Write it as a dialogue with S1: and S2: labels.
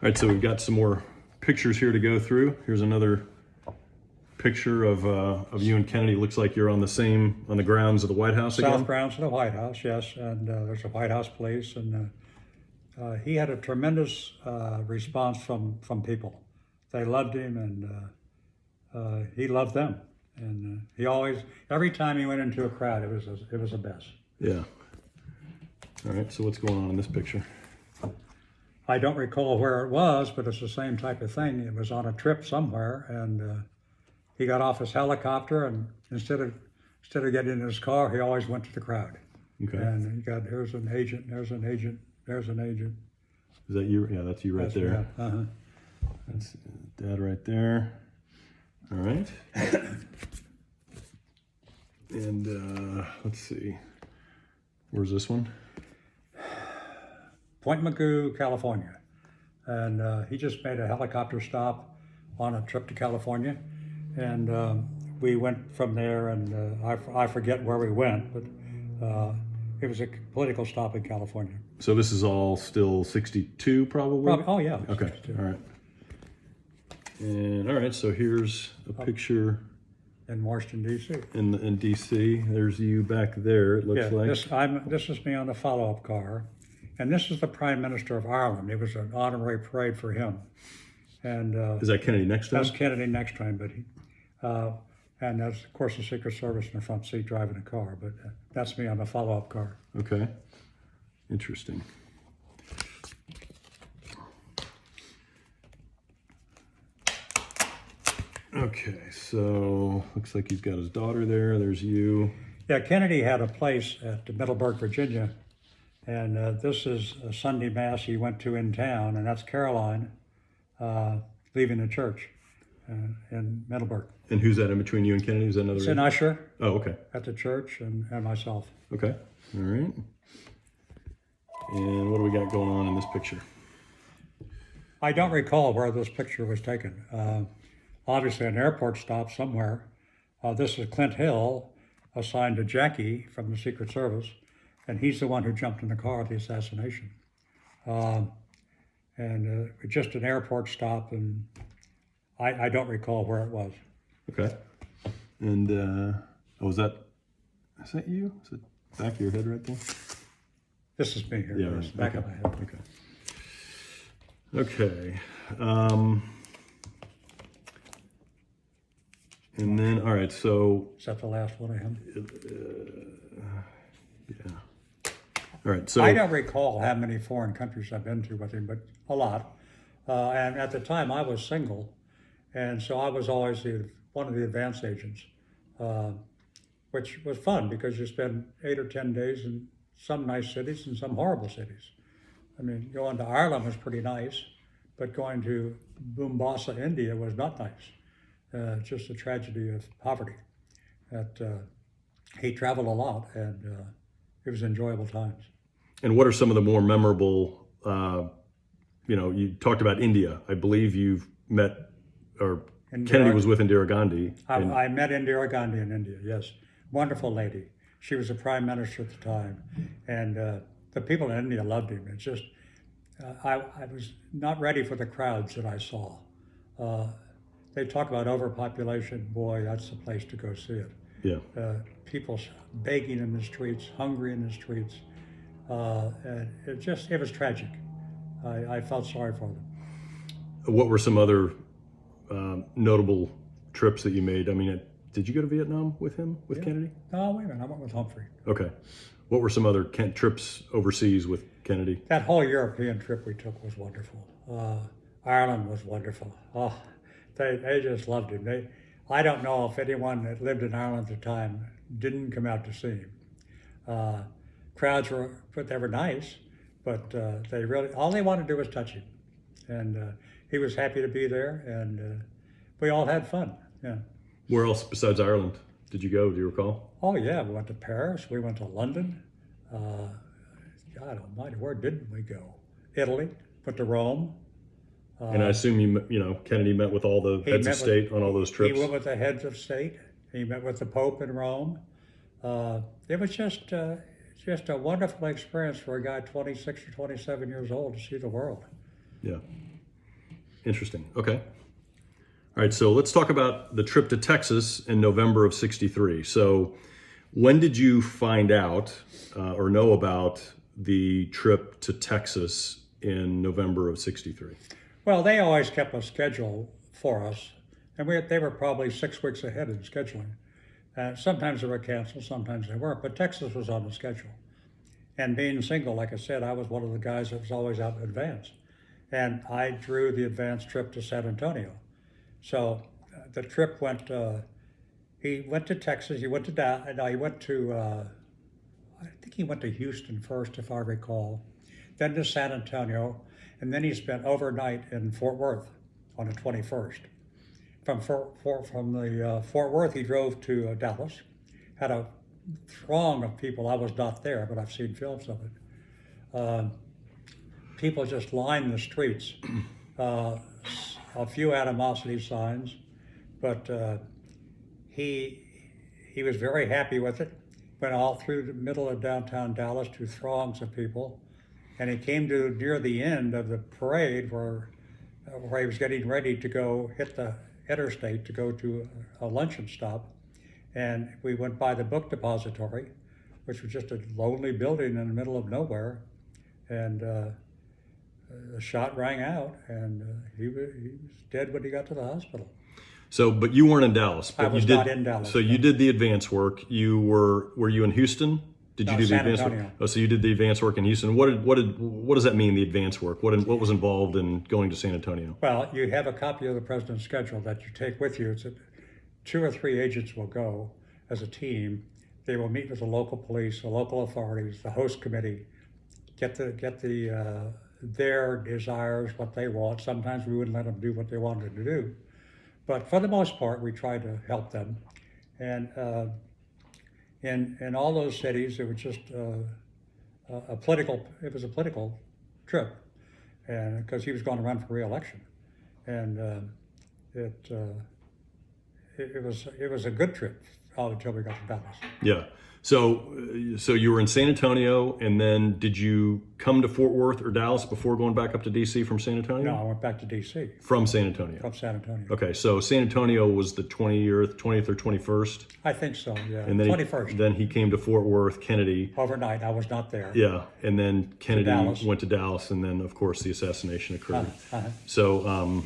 S1: right, so we've got some more pictures here to go through. Here's another picture of you and Kennedy. Looks like you're on the grounds of the White House again.
S2: South grounds of the White House, yes, and there's a White House police, and he had a tremendous response from people. They loved him, and he loved them, and he always, every time he went into a crowd, it was the best.
S1: Yeah. All right, so what's going on in this picture?
S2: I don't recall where it was, but it's the same type of thing. It was on a trip somewhere, and he got off his helicopter, and instead of getting in his car, he always went to the crowd.
S1: Okay.
S2: And he got, here's an agent, there's an agent, there's an agent.
S1: Is that you? Yeah, that's you right there.
S2: Yeah. Uh-huh.
S1: That's Dad right there. All right. And let's see. Where's this one?
S2: Point Mugu, California. And he just made a helicopter stop on a trip to California. And we went from there, and I forget where we went, but it was a political stop in California.
S1: So this is all still 62 probably?
S2: Oh, yeah.
S1: Okay, all right. And all right, so here's a picture
S2: In Washington, D.C.
S1: in D.C. There's you back there, it looks like.
S2: This is me on the follow-up car. And this is the Prime Minister of Ireland. It was an honorary parade for him. And
S1: is that Kennedy next to him?
S2: that's Kennedy next to him, but he, and that's, of course, the Secret Service in the front seat driving the car, but that's me on the follow-up car.
S1: Okay, interesting. Okay, so looks like he's got his daughter there. There's you.
S2: Yeah, Kennedy had a place at Middleburg, Virginia, and this is a Sunday Mass he went to in town, and that's Caroline leaving the church in Middleburg.
S1: And who's that in between you and Kennedy? Is that another?
S2: It's an usher
S1: Oh, okay.
S2: at the church, and myself.
S1: Okay, all right. And what do we got going on in this picture?
S2: I don't recall where this picture was taken. Obviously, an airport stop somewhere. This is Clint Hill, assigned to Jackie from the Secret Service, and he's the one who jumped in the car at the assassination. And just an airport stop, and I don't recall where it was.
S1: Okay. And is that you? Is it back of your head right there?
S2: This is me here.
S1: Yeah,
S2: Yes,
S1: right.
S2: back
S1: Okay.
S2: of my head.
S1: Okay. And then, all right, so,
S2: Is that the last one of him?
S1: yeah. All right, so.
S2: I don't recall how many foreign countries I've been to with him, but a lot. And at the time, I was single, and so I was always one of the advance agents, which was fun because you spend 8 or 10 days in some nice cities and some horrible cities. I mean, going to Ireland was pretty nice, but going to Mombasa, India was not nice. Just a tragedy of poverty. He traveled a lot, and it was enjoyable times.
S1: And what are some of the more memorable, you talked about India. I believe you've met, or Kennedy was with Indira Gandhi.
S2: I met Indira Gandhi in India, yes. Wonderful lady. She was the prime minister at the time. And the people in India loved him. It's just, I was not ready for the crowds that I saw. They talk about overpopulation. Boy, that's the place to go see it.
S1: Yeah.
S2: People begging in the streets, hungry in the streets. And it was tragic. I felt sorry for them.
S1: What were some other notable trips that you made? I mean, did you go to Vietnam with him, with Kennedy?
S2: No, wait a minute, I went with Humphrey.
S1: Okay. What were some other trips overseas with Kennedy?
S2: That whole European trip we took was wonderful. Ireland was wonderful. Oh, they just loved him. I don't know if anyone that lived in Ireland at the time didn't come out to see him. Crowds were nice, but they really, all they wanted to do was touch him. And he was happy to be there, and we all had fun, yeah.
S1: Where else besides Ireland did you go? Do you recall?
S2: Oh yeah, we went to Paris, we went to London. God almighty, where didn't we go? Italy, went to Rome.
S1: And I assume Kennedy met with all the heads of state on all those trips.
S2: He went with the heads of state. He met with the Pope in Rome. It was just a wonderful experience for a guy 26 or 27 years old to see the world.
S1: Yeah. Interesting. Okay. All right. So let's talk about the trip to Texas in November of '63. So when did you find out or know about the trip to Texas in November of '63?
S2: Well, they always kept a schedule for us, and they were probably 6 weeks ahead in scheduling. Sometimes they were canceled, sometimes they weren't, but Texas was on the schedule. And being single, like I said, I was one of the guys that was always out in advance. And I drew the advance trip to San Antonio. So the trip went, he went to Texas, he went to, I think he went to Houston first, if I recall, then to San Antonio, and then he spent overnight in Fort Worth on the 21st. From Fort Worth, he drove to Dallas, had a throng of people. I was not there, but I've seen films of it. People just lined the streets. A few animosity signs, but he was very happy with it. Went all through the middle of downtown Dallas to throngs of people, and he came to near the end of the parade where he was getting ready to go hit the interstate to go to a luncheon stop, and we went by the book depository, which was just a lonely building in the middle of nowhere, and the shot rang out, and he was dead when he got to the hospital.
S1: So, but you weren't in Dallas. But
S2: I was
S1: you did,
S2: not in Dallas.
S1: So you did the advance work. Were you in Houston? Did you
S2: No,
S1: do the
S2: San
S1: advance
S2: Antonio.
S1: work? Oh, so you did the advance work in Houston. What does that mean? The advance work. What was involved in going to San Antonio?
S2: Well, you have a copy of the president's schedule that you take with you. It's that 2 or 3 agents will go as a team. They will meet with the local police, the local authorities, the host committee, get their desires, what they want. Sometimes we wouldn't let them do what they wanted to do, but for the most part, we tried to help them. And in all those cities, it was just a political trip, and because he was going to run for re-election, and it was a good trip until we got to Dallas.
S1: Yeah. So you were in San Antonio, and then did you come to Fort Worth or Dallas before going back up to D.C. from San Antonio?
S2: No, I went back to D.C.
S1: From San Antonio.
S2: From San Antonio.
S1: Okay, so San Antonio was the 20th or 21st?
S2: I think so, yeah.
S1: And then
S2: 21st.
S1: Then he came to Fort Worth, Kennedy.
S2: Overnight, I was not there.
S1: Yeah, and then Kennedy
S2: Dallas.
S1: went to Dallas, and then, of course, the assassination occurred.
S2: Uh-huh.
S1: So